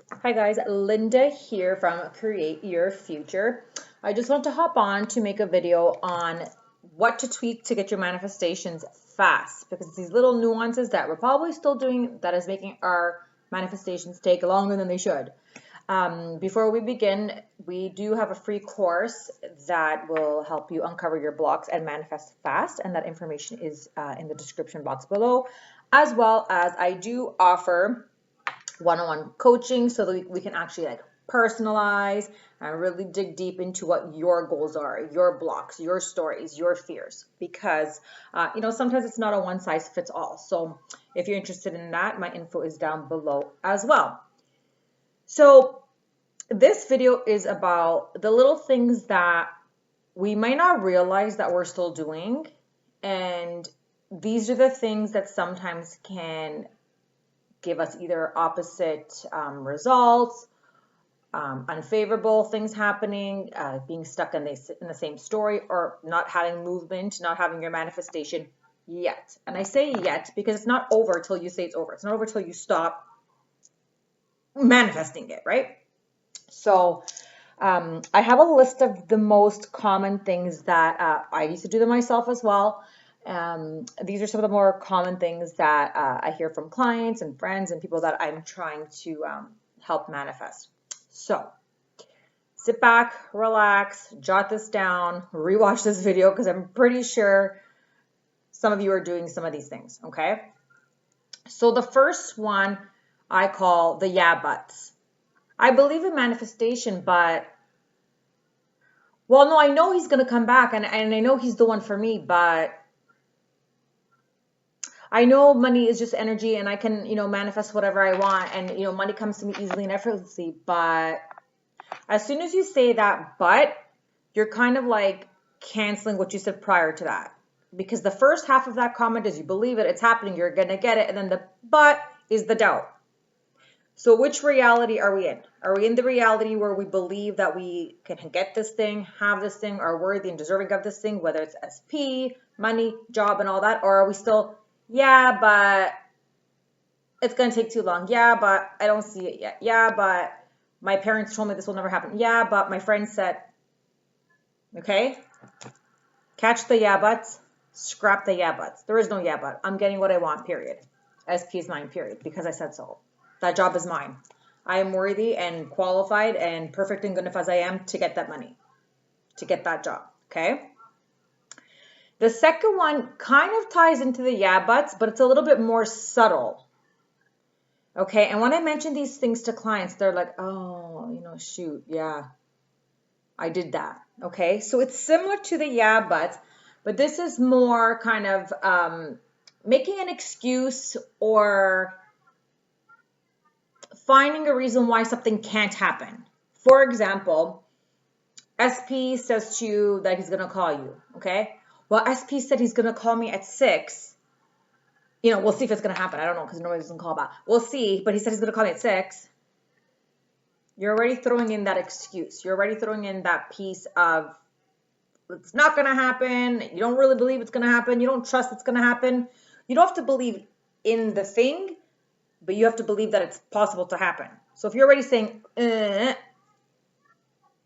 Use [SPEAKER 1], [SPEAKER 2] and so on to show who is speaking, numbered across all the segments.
[SPEAKER 1] Hi guys, Linda here from Create Your Future. I just want to hop on to make a video on what to tweak to get your manifestations fast, because these little nuances that we're probably still doing that is making our manifestations take longer than they should. Before we begin, we do have a free course that will help you uncover your blocks and manifest fast, and that information is in the description box below, as well as I do offer one-on-one coaching so that we can actually personalize and really dig deep into what your goals are, your blocks, your stories, your fears, because sometimes it's not a one size fits all. So if you're interested in that, my info is down below as well. So this video is about the little things that we might not realize that we're still doing, and these are the things that sometimes can give us either opposite results, unfavorable things happening, being stuck in the same story, or not having movement, not having your manifestation yet. And I say yet because it's not over till you say it's over. It's not over till you stop manifesting it, right? So I have a list of the most common things that I used to do them myself as well. These are some of the more common things that I hear from clients and friends and people that I'm trying to help manifest. So sit back, relax, jot this down, rewatch this video because I'm pretty sure some of you are doing some of these things, okay? So the first one I call the yeah buts. I believe in manifestation, but well, no, I know he's going to come back and I know he's the one for me, but I know money is just energy and I can, manifest whatever I want and, money comes to me easily and effortlessly. But as soon as you say that, but you're kind of like canceling what you said prior to that. Because the first half of that comment is you believe it, it's happening, you're going to get it. And then the but is the doubt. So which reality are we in? Are we in the reality where we believe that we can get this thing, have this thing, are worthy and deserving of this thing, whether it's SP, money, job, and all that? Or are we still, yeah, but it's going to take too long. Yeah, but I don't see it yet. Yeah, but my parents told me this will never happen. Yeah, but my friend said, okay? Catch the yeah buts, scrap the yeah buts. There is no yeah but. I'm getting what I want, period. SP is mine, period, because I said so. That job is mine. I am worthy and qualified and perfect and good enough as I am to get that money, to get that job, okay? The second one kind of ties into the yeah buts, but it's a little bit more subtle, okay? And when I mention these things to clients, they're like, oh, shoot, yeah, I did that, okay? So it's similar to the yeah buts, but this is more kind of making an excuse or finding a reason why something can't happen. For example, SP says to you that he's going to call you, okay? Well, SP said he's going to call me at 6. We'll see if it's going to happen. I don't know because nobody doesn't call back. We'll see, but he said he's going to call me at 6. You're already throwing in that excuse. You're already throwing in that piece of it's not going to happen. You don't really believe it's going to happen. You don't trust it's going to happen. You don't have to believe in the thing, but you have to believe that it's possible to happen. So if you're already saying,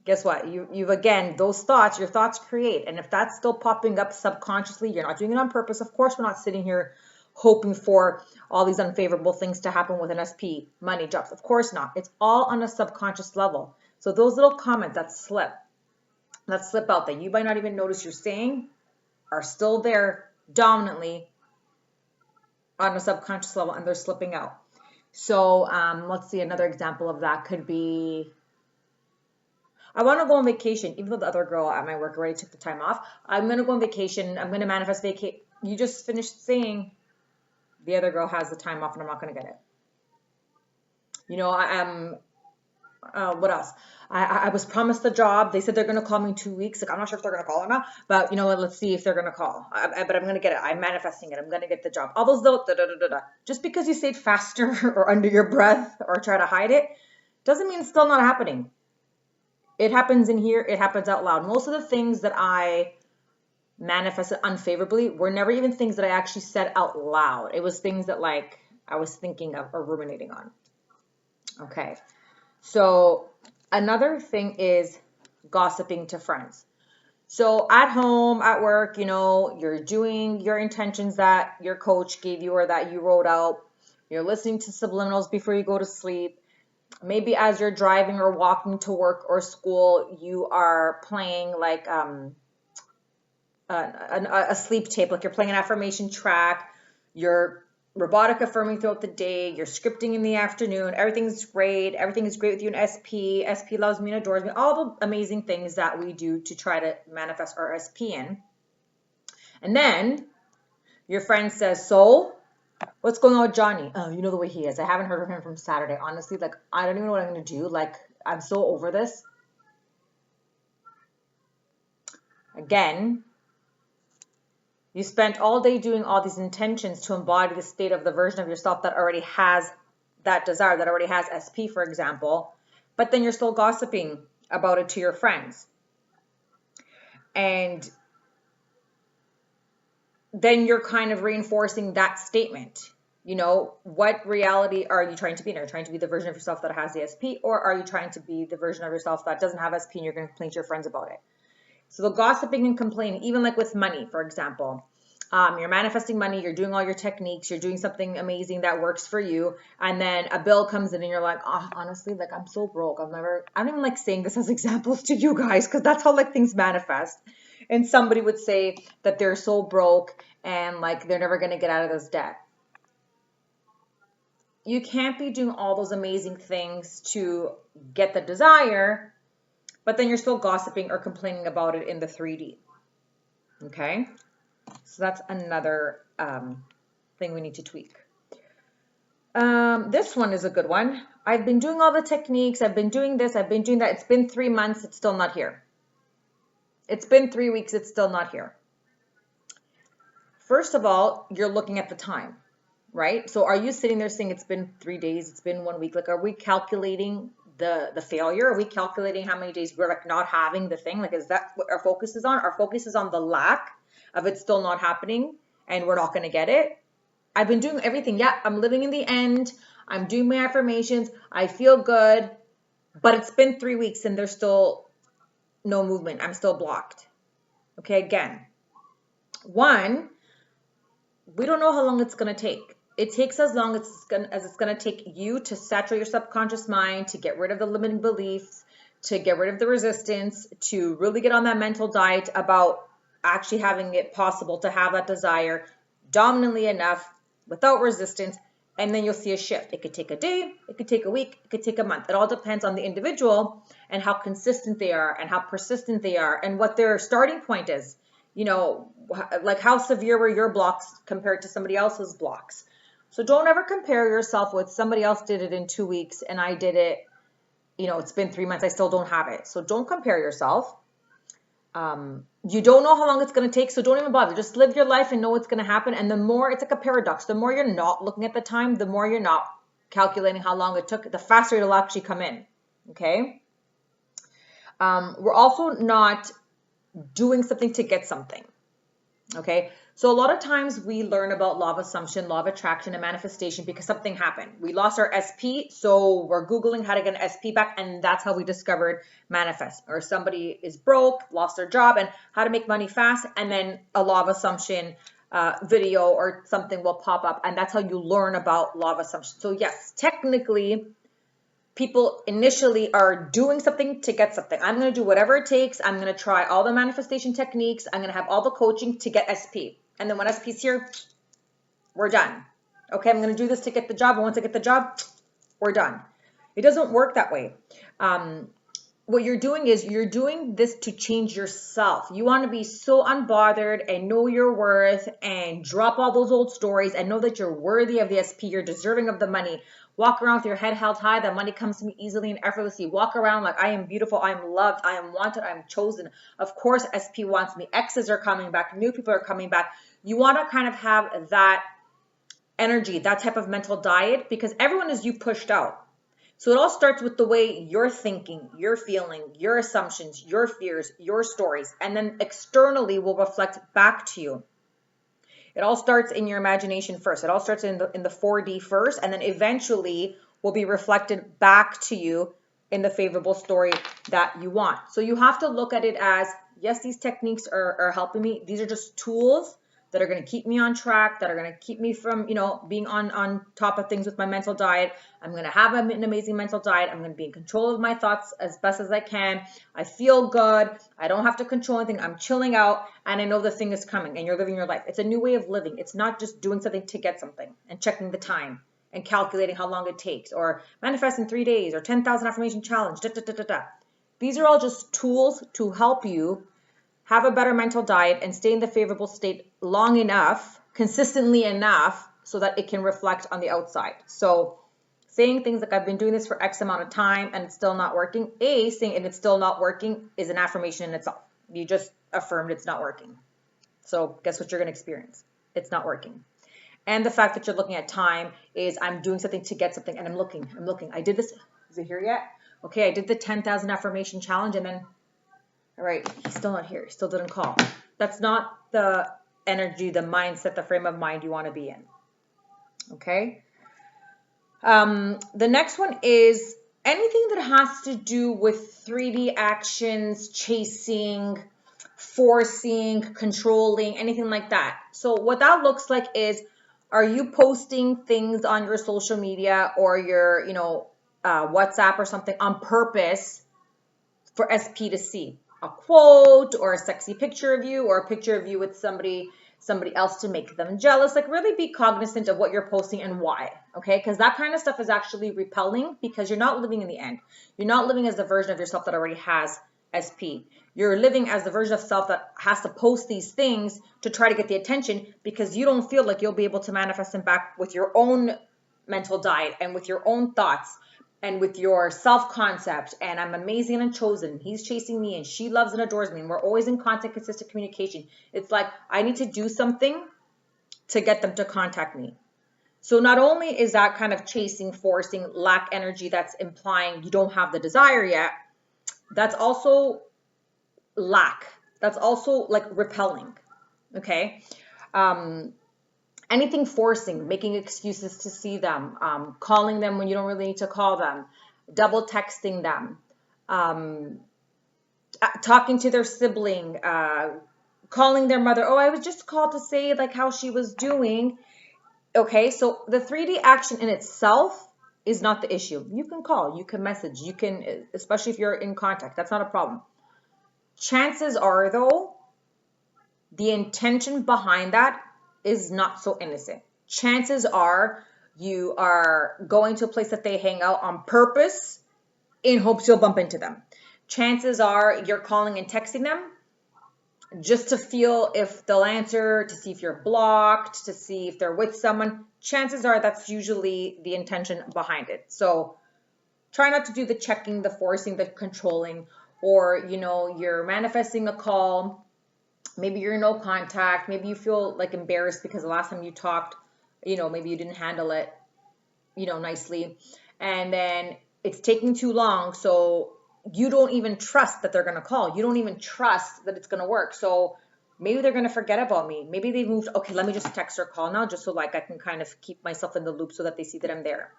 [SPEAKER 1] guess what? You've again, those thoughts, your thoughts create. And if that's still popping up subconsciously, you're not doing it on purpose. Of course, we're not sitting here hoping for all these unfavorable things to happen with an SP, money, jobs. Of course not. It's all on a subconscious level. So those little comments that slip out that you might not even notice you're saying are still there dominantly on a subconscious level and they're slipping out. So let's see, another example of that could be, I want to go on vacation, even though the other girl at my work already took the time off. I'm going to go on vacation. I'm going to manifest vacation. You just finished saying the other girl has the time off and I'm not going to get it. What else? I was promised the job. They said they're going to call me in 2 weeks. Like, I'm not sure if they're going to call or not, but you know what? Let's see if they're going to call. But I'm going to get it. I'm manifesting it. I'm going to get the job. All those little just because you say it faster or under your breath or try to hide it doesn't mean it's still not happening. It happens in here. It happens out loud. Most of the things that I manifested unfavorably were never even things that I actually said out loud. It was things that I was thinking of or ruminating on. Okay. So another thing is gossiping to friends. So at home, at work, you're doing your intentions that your coach gave you or that you wrote out. You're listening to subliminals before you go to sleep. Maybe as you're driving or walking to work or school, you are playing like a sleep tape, like you're playing an affirmation track. You're robotic affirming throughout the day. You're scripting in the afternoon. Everything's great. Everything is great with you in SP. SP loves me and adores me. All the amazing things that we do to try to manifest our SP in. And then your friend says, so what's going on with Johnny? Oh, you know the way he is. I haven't heard of him from Saturday. Honestly, like, I don't even know what I'm going to do. Like, I'm so over this. Again, you spent all day doing all these intentions to embody the state of the version of yourself that already has that desire, that already has SP, for example, but then you're still gossiping about it to your friends. And then you're kind of reinforcing that statement. What reality are you trying to be? Are you trying to be the version of yourself that has the SP, or are you trying to be the version of yourself that doesn't have SP and you're going to complain to your friends about it? So the gossiping and complaining, even like with money, for example, you're manifesting money, you're doing all your techniques, you're doing something amazing that works for you, and then a bill comes in and you're like, oh, honestly, like I'm so broke. I don't even like saying this as examples to you guys because that's how like things manifest. And somebody would say that they're so broke and like they're never going to get out of this debt. You can't be doing all those amazing things to get the desire, but then you're still gossiping or complaining about it in the 3D. Okay? So that's another thing we need to tweak. This one is a good one. I've been doing all the techniques. I've been doing this. I've been doing that. It's been 3 months. It's still not here. It's been 3 weeks. It's still not here. First of all, you're looking at the time, right? So are you sitting there saying it's been 3 days? It's been 1 week? Like, are we calculating the failure? Are we calculating how many days we're like not having the thing? Like, is that what our focus is on? Our focus is on the lack of it still not happening and we're not going to get it. I've been doing everything. Yeah, I'm living in the end. I'm doing my affirmations. I feel good, but it's been 3 weeks and there's still no movement. I'm still blocked. Okay, again, one, we don't know how long it's going to take. It takes as long as it's going to take you to saturate your subconscious mind, to get rid of the limiting beliefs, to get rid of the resistance, to really get on that mental diet about actually having it possible to have that desire dominantly enough without resistance, and then you'll see a shift. It could take a day, it could take a week, it could take a month. It all depends on the individual and how consistent they are and how persistent they are and what their starting point is. Like how severe were your blocks compared to somebody else's blocks. So don't ever compare yourself with somebody else did it in 2 weeks and I did it, it's been 3 months, I still don't have it. So don't compare yourself. You don't know how long it's going to take, so don't even bother. Just live your life and know what's going to happen. And the more, it's like a paradox, the more you're not looking at the time, the more you're not calculating how long it took, the faster it'll actually come in. Okay? We're also not doing something to get something. Okay? So a lot of times we learn about law of assumption, law of attraction, and manifestation because something happened. We lost our SP, so we're Googling how to get an SP back, and that's how we discovered manifest. Or somebody is broke, lost their job, and how to make money fast, and then a law of assumption video or something will pop up, and that's how you learn about law of assumption. So yes, technically, people initially are doing something to get something. I'm going to do whatever it takes. I'm going to try all the manifestation techniques. I'm going to have all the coaching to get SP. And then when SP's here, we're done. Okay, I'm going to do this to get the job. And once I get the job, we're done. It doesn't work that way. What you're doing is you're doing this to change yourself. You want to be so unbothered and know your worth and drop all those old stories and know that you're worthy of the SP. You're deserving of the money. Walk around with your head held high. That money comes to me easily and effortlessly. Walk around like I am beautiful, I am loved, I am wanted, I am chosen. Of course, SP wants me. Exes are coming back. New people are coming back. You want to kind of have that energy, that type of mental diet because everyone is you pushed out. So it all starts with the way you're thinking, you're feeling, your assumptions, your fears, your stories, and then externally will reflect back to you. It all starts in your imagination first. It all starts in the 4D first, and then eventually will be reflected back to you in the favorable story that you want. So you have to look at it as, yes, these techniques are helping me. These are just tools that are going to keep me on track, that are going to keep me from, you know, being on top of things with my mental diet. I'm going to have an amazing mental diet. I'm going to be in control of my thoughts as best as I can. I feel good. I don't have to control anything. I'm chilling out, and I know the thing is coming, and you're living your life. It's a new way of living. It's not just doing something to get something and checking the time and calculating how long it takes, or manifest in 3 days, or 10,000 affirmation challenge, These are all just tools to help you have a better mental diet and stay in the favorable state long enough, consistently enough, so that it can reflect on the outside. So saying things like, I've been doing this for X amount of time and it's still not working. Saying and it's still not working is an affirmation in itself. You just affirmed it's not working. So guess what you're going to experience? It's not working. And the fact that you're looking at time is, I'm doing something to get something, and I'm looking. I did this. Is it here yet? Okay, I did the 10,000 affirmation challenge, and then, all right, he's still not here. He still didn't call. That's not the energy, the mindset, the frame of mind you want to be in. Okay? The next one is anything that has to do with 3D actions, chasing, forcing, controlling, anything like that. So what that looks like is, are you posting things on your social media or your, WhatsApp or something on purpose for SP to see? A quote or a sexy picture of you, or a picture of you with somebody else to make them jealous. Like, really be cognizant of what you're posting and why, okay? Because that kind of stuff is actually repelling, because you're not living in the end. You're not living as the version of yourself that already has SP. You're living as the version of self that has to post these things to try to get the attention, because you don't feel like you'll be able to manifest them back with your own mental diet and with your own thoughts and with your self-concept, and I'm amazing and chosen. He's chasing me and she loves and adores me, and we're always in constant, consistent communication. It's like, I need to do something to get them to contact me. So not only is that kind of chasing, forcing, lack energy, that's implying you don't have the desire yet, that's also lack. That's also like repelling, okay? Anything forcing, making excuses to see them, calling them when you don't really need to call them, double texting them, talking to their sibling, calling their mother. Oh, I was just called to say like how she was doing. Okay, so the 3D action in itself is not the issue. You can call, you can message, you can, especially if you're in contact, that's not a problem. Chances are though, the intention behind that is not so innocent. Chances are you are going to a place that they hang out on purpose in hopes you'll bump into them. Chances are you're calling and texting them just to feel if they'll answer, to see if you're blocked, to see if they're with someone. Chances are that's usually the intention behind it. So try not to do the checking, the forcing, the controlling, or, you're manifesting a call. Maybe you're no contact. Maybe you feel like embarrassed because the last time you talked, maybe you didn't handle it, nicely. And then it's taking too long. So you don't even trust that they're going to call. You don't even trust that it's going to work. So maybe they're going to forget about me. Maybe they moved. Okay, let me just text or call now, just so like I can kind of keep myself in the loop so that they see that I'm there.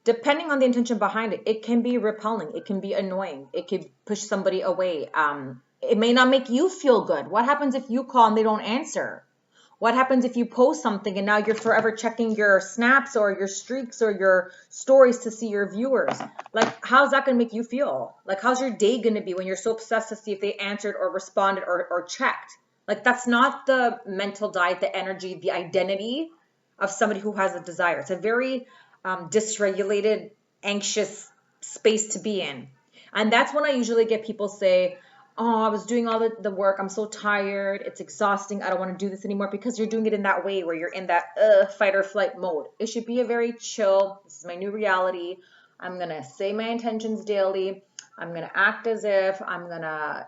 [SPEAKER 1] Depending on the intention behind it, it can be repelling. It can be annoying. It could push somebody away. It may not make you feel good. What happens if you call and they don't answer? What happens if you post something and now you're forever checking your snaps or your streaks or your stories to see your viewers? Like, how's that going to make you feel? Like, how's your day going to be when you're so obsessed to see if they answered or responded or checked? Like, that's not the mental diet, the energy, the identity of somebody who has a desire. It's a very dysregulated, anxious space to be in. And that's when I usually get people say, oh, I was doing all the work. I'm so tired. It's exhausting. I don't want to do this anymore, because you're doing it in that way where you're in that fight or flight mode. It should be a very chill, this is my new reality. I'm going to say my intentions daily. I'm going to act as if I'm going to,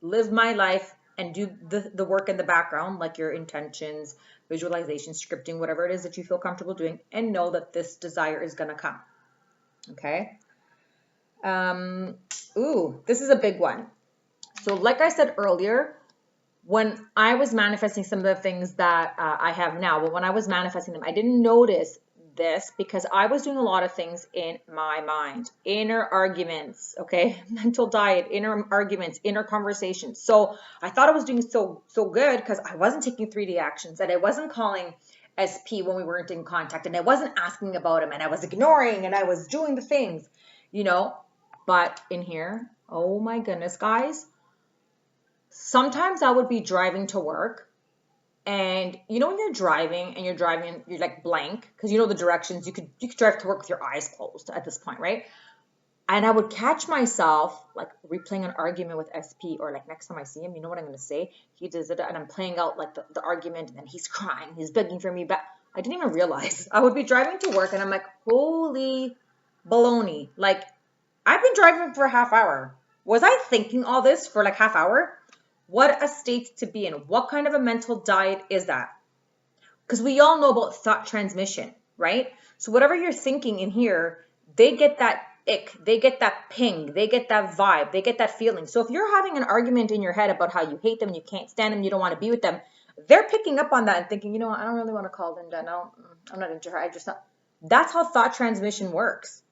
[SPEAKER 1] live my life and do the work in the background, like your intentions, visualization, scripting, whatever it is that you feel comfortable doing, and know that this desire is going to come. Okay. This is a big one. So like I said earlier, when I was manifesting some of the things that I have now, but when I was manifesting them, I didn't notice this because I was doing a lot of things in my mind. Inner arguments, okay? Mental diet, inner arguments, inner conversations. So I thought I was doing so good because I wasn't taking 3D actions and I wasn't calling SP when we weren't in contact and I wasn't asking about him and I was ignoring and I was doing the things, you know? But in here, oh my goodness, guys, sometimes I would be driving to work. And you know when you're driving and you're like blank because you know the directions, you could drive to work with your eyes closed at this point, right? And I would catch myself like replaying an argument with SP, or like next time I see him, you know what I'm gonna say? He does it, and I'm playing out like the argument, and then he's crying, he's begging for me back. I didn't even realize. I would be driving to work and I'm like, holy baloney. Like, I've been driving for a half hour. Was I thinking all this for like half hour? What a state to be in. What kind of a mental diet is that? Because we all know about thought transmission, right? So whatever you're thinking in here, they get that ick, they get that ping, they get that vibe, they get that feeling. So if you're having an argument in your head about how you hate them, you can't stand them, you don't want to be with them, they're picking up on that and thinking, you know what, I don't really want to call Linda. No, I'm not into her. I just not. That's how thought transmission works.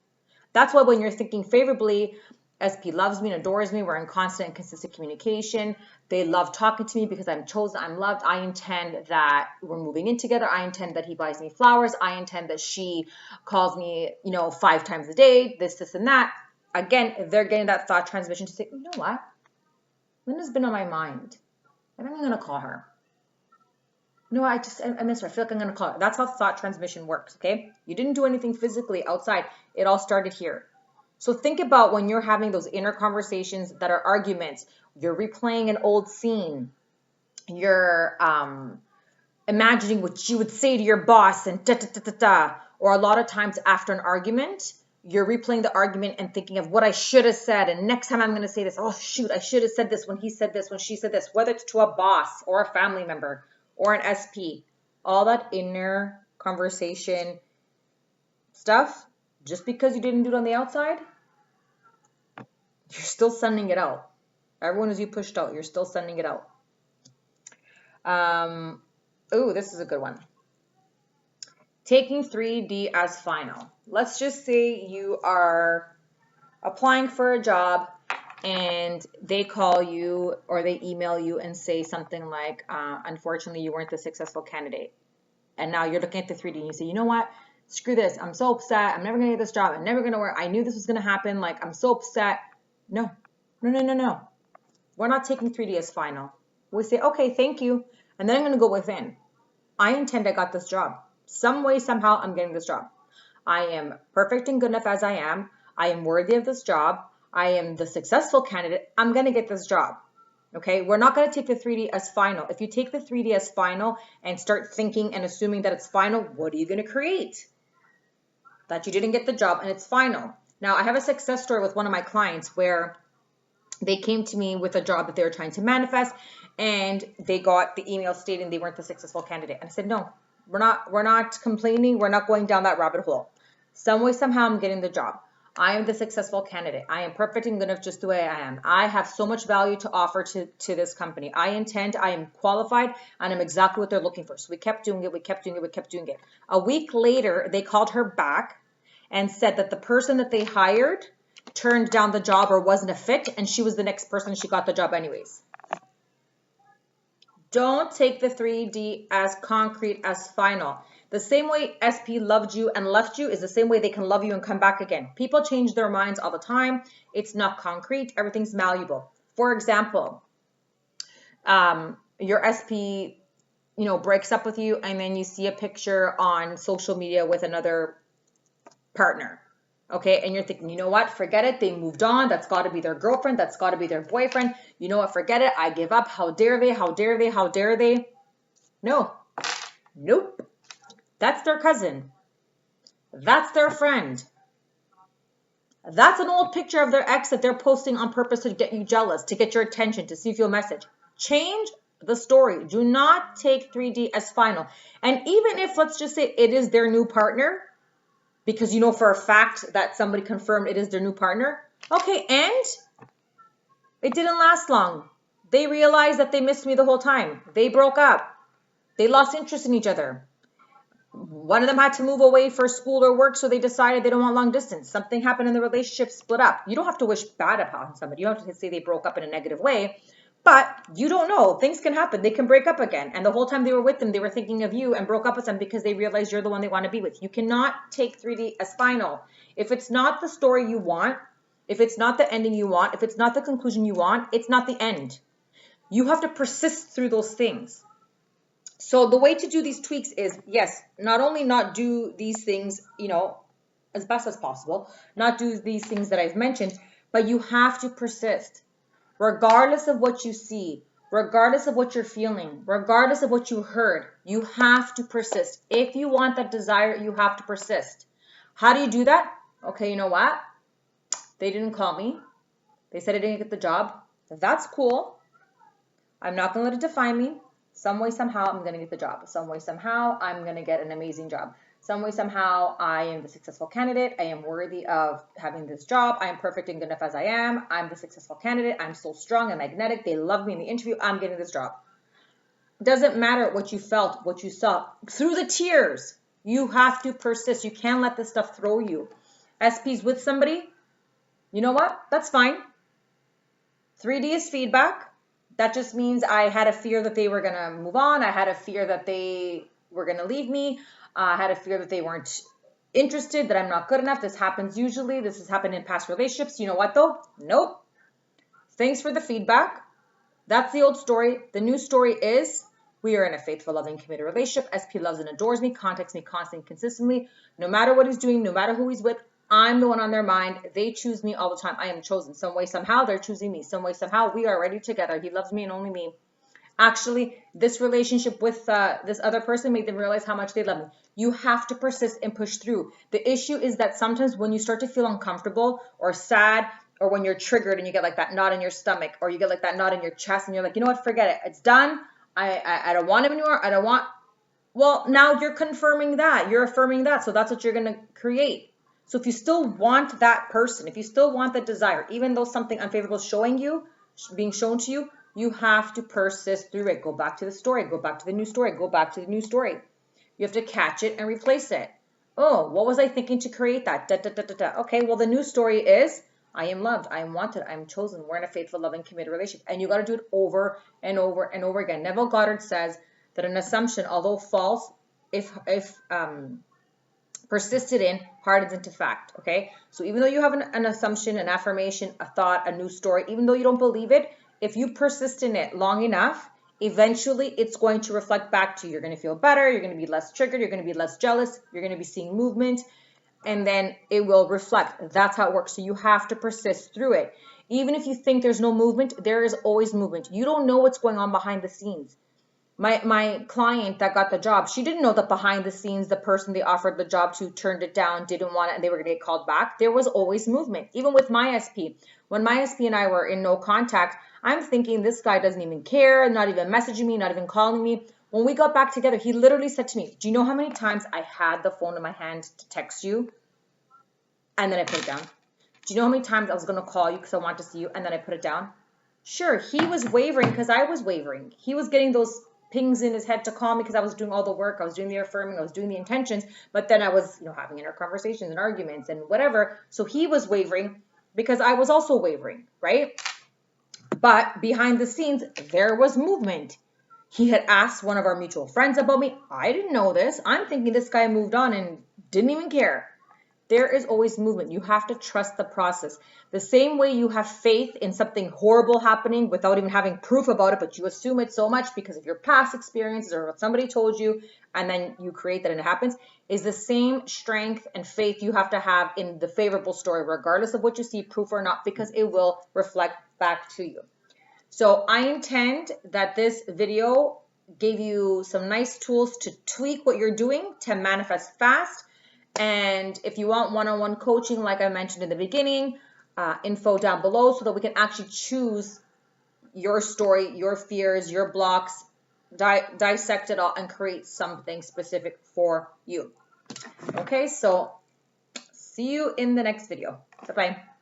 [SPEAKER 1] That's why when you're thinking favorably, SP loves me and adores me. We're in constant and consistent communication. They love talking to me because I'm chosen, I'm loved. I intend that we're moving in together. I intend that he buys me flowers. I intend that she calls me, 5 times a day, this, and that. Again, they're getting that thought transmission to say, you know what? Linda's been on my mind. I think I'm going to call her. No, I miss her. I feel like I'm going to call her. That's how thought transmission works, okay? You didn't do anything physically outside. It all started here. So think about when you're having those inner conversations that are arguments, you're replaying an old scene, you're imagining what you would say to your boss and da-da-da-da-da. Or a lot of times after an argument, you're replaying the argument and thinking of what I should have said. And next time I'm going to say this, oh, shoot, I should have said this when he said this, when she said this, whether it's to a boss or a family member or an SP. All that inner conversation stuff, just because you didn't do it on the outside, you're still sending it out. Everyone as you pushed out, you're still sending it out. Oh, this is a good one. Taking 3D as final. Let's just say you are applying for a job and they call you or they email you and say something like, unfortunately, you weren't the successful candidate. And now you're looking at the 3D and you say, you know what? Screw this. I'm so upset. I'm never going to get this job. I'm never going to work. I knew this was going to happen. Like, I'm so upset. No. We're not taking 3D as final. We say, okay, thank you. And then I'm going to go within. I intend I got this job. Some way, somehow, I'm getting this job. I am perfect and good enough as I am. I am worthy of this job. I am the successful candidate. I'm going to get this job. Okay, we're not going to take the 3D as final. If you take the 3D as final and start thinking and assuming that it's final, what are you going to create? That you didn't get the job and it's final. Now, I have a success story with one of my clients where they came to me with a job that they were trying to manifest and they got the email stating they weren't the successful candidate. And I said, no, we're not complaining. We're not going down that rabbit hole. Some way, somehow, I'm getting the job. I am the successful candidate. I am perfect and good enough just the way I am. I have so much value to offer to this company. I am qualified, and I'm exactly what they're looking for. So we kept doing it. A week later, they called her back and said that the person that they hired turned down the job or wasn't a fit, and she was the next person. She got the job anyways. Don't take the 3D as concrete, as final. The same way SP loved you and left you is the same way they can love you and come back again. People change their minds all the time. It's not concrete. Everything's malleable. For example, your SP, breaks up with you and then you see a picture on social media with another partner. Okay, and you're thinking, you know what? Forget it. They moved on. That's got to be their girlfriend. That's got to be their boyfriend. You know what? Forget it. I give up. How dare they? How dare they? How dare they? No. Nope. That's their cousin. That's their friend. That's an old picture of their ex that they're posting on purpose to get you jealous, to get your attention, to see if you'll message. Change the story. Do not take 3D as final. And even if, let's just say, it is their new partner, because you know for a fact that somebody confirmed it is their new partner. Okay, and it didn't last long. They realized that they missed me the whole time. They broke up. They lost interest in each other. One of them had to move away for school or work, so they decided they don't want long distance. Something happened in the relationship, split up. You don't have to wish bad upon somebody. You don't have to say they broke up in a negative way, but you don't know. Things can happen. They can break up again. And the whole time they were with them, they were thinking of you and broke up with them because they realized you're the one they want to be with. You cannot take 3D as final. If it's not the story you want, if it's not the ending you want, if it's not the conclusion you want, it's not the end. You have to persist through those things. So the way to do these tweaks is, yes, not only not do these things, you know, as best as possible, not do these things that I've mentioned, but you have to persist. Regardless of what you see, regardless of what you're feeling, regardless of what you heard, you have to persist. If you want that desire, you have to persist. How do you do that? Okay, you know what? They didn't call me. They said I didn't get the job. That's cool. I'm not going to let it define me. Some way, somehow, I'm going to get the job. Some way, somehow, I'm going to get an amazing job. Some way, somehow, I am the successful candidate. I am worthy of having this job. I am perfect and good enough as I am. I'm the successful candidate. I'm so strong and magnetic. They love me in the interview. I'm getting this job. Doesn't matter what you felt, what you saw. Through the tears, you have to persist. You can't let this stuff throw you. SP's with somebody. You know what? That's fine. 3D is feedback. That just means I had a fear that they were going to move on. I had a fear that they were going to leave me. I had a fear that they weren't interested, that I'm not good enough. This happens usually. This has happened in past relationships. You know what though? Nope. Thanks for the feedback. That's the old story. The new story is we are in a faithful, loving, committed relationship. SP loves and adores me, contacts me constantly, consistently. No matter what he's doing, no matter who he's with, I'm the one on their mind. They choose me all the time. I am chosen. Some way, somehow, they're choosing me. Some way, somehow, we are already together. He loves me and only me. Actually, this relationship with this other person made them realize how much they love me. You have to persist and push through. The issue is that sometimes when you start to feel uncomfortable or sad, or when you're triggered and you get like that knot in your stomach, or you get like that knot in your chest and you're like, you know what, forget it. It's done. I don't want him anymore. I don't want. Well, now you're confirming that. You're affirming that. So that's what you're going to create. So if you still want that person, if you still want that desire, even though something unfavorable is being shown to you, you have to persist through it. Go back to the story. Go back to the new story. Go back to the new story. You have to catch it and replace it. Oh, what was I thinking to create that? Da, da, da, da, da. Okay, well, the new story is I am loved. I am wanted. I am chosen. We're in a faithful, loving, committed relationship. And you got to do it over and over and over again. Neville Goddard says that an assumption, although false, if persisted in, hardens into fact. Okay, so even though you have an assumption, an affirmation, a thought, a new story, even though you don't believe it, if you persist in it long enough, eventually it's going to reflect back to you. You're going to feel better. You're going to be less triggered. You're going to be less jealous. You're going to be seeing movement, and then it will reflect. That's how it works. So you have to persist through it. Even if you think there's no movement, there is always movement. You don't know what's going on behind the scenes. My client that got the job, she didn't know that behind the scenes, the person they offered the job to turned it down, didn't want it, and they were going to get called back. There was always movement. Even with my SP, when my SP and I were in no contact, I'm thinking this guy doesn't even care, not even messaging me, not even calling me. When we got back together, he literally said to me, do you know how many times I had the phone in my hand to text you? And then I put it down. Do you know how many times I was going to call you because I wanted to see you? And then I put it down. Sure, he was wavering because I was wavering. He was getting those pings in his head to call me because I was doing all the work. I was doing the affirming. I was doing the intentions. But then I was, having inner conversations and arguments and whatever. So he was wavering because I was also wavering, right? But behind the scenes, there was movement. He had asked one of our mutual friends about me. I didn't know this. I'm thinking this guy moved on and didn't even care. There is always movement. You have to trust the process. The same way you have faith in something horrible happening without even having proof about it, but you assume it so much because of your past experiences or what somebody told you, and then you create that and it happens, is the same strength and faith you have to have in the favorable story, regardless of what you see, proof or not, because it will reflect back to you. So I intend that this video gave you some nice tools to tweak what you're doing to manifest fast. And if you want one-on-one coaching, like I mentioned in the beginning, info down below so that we can actually choose your story, your fears, your blocks, dissect it all and create something specific for you. Okay, so see you in the next video. Bye-bye.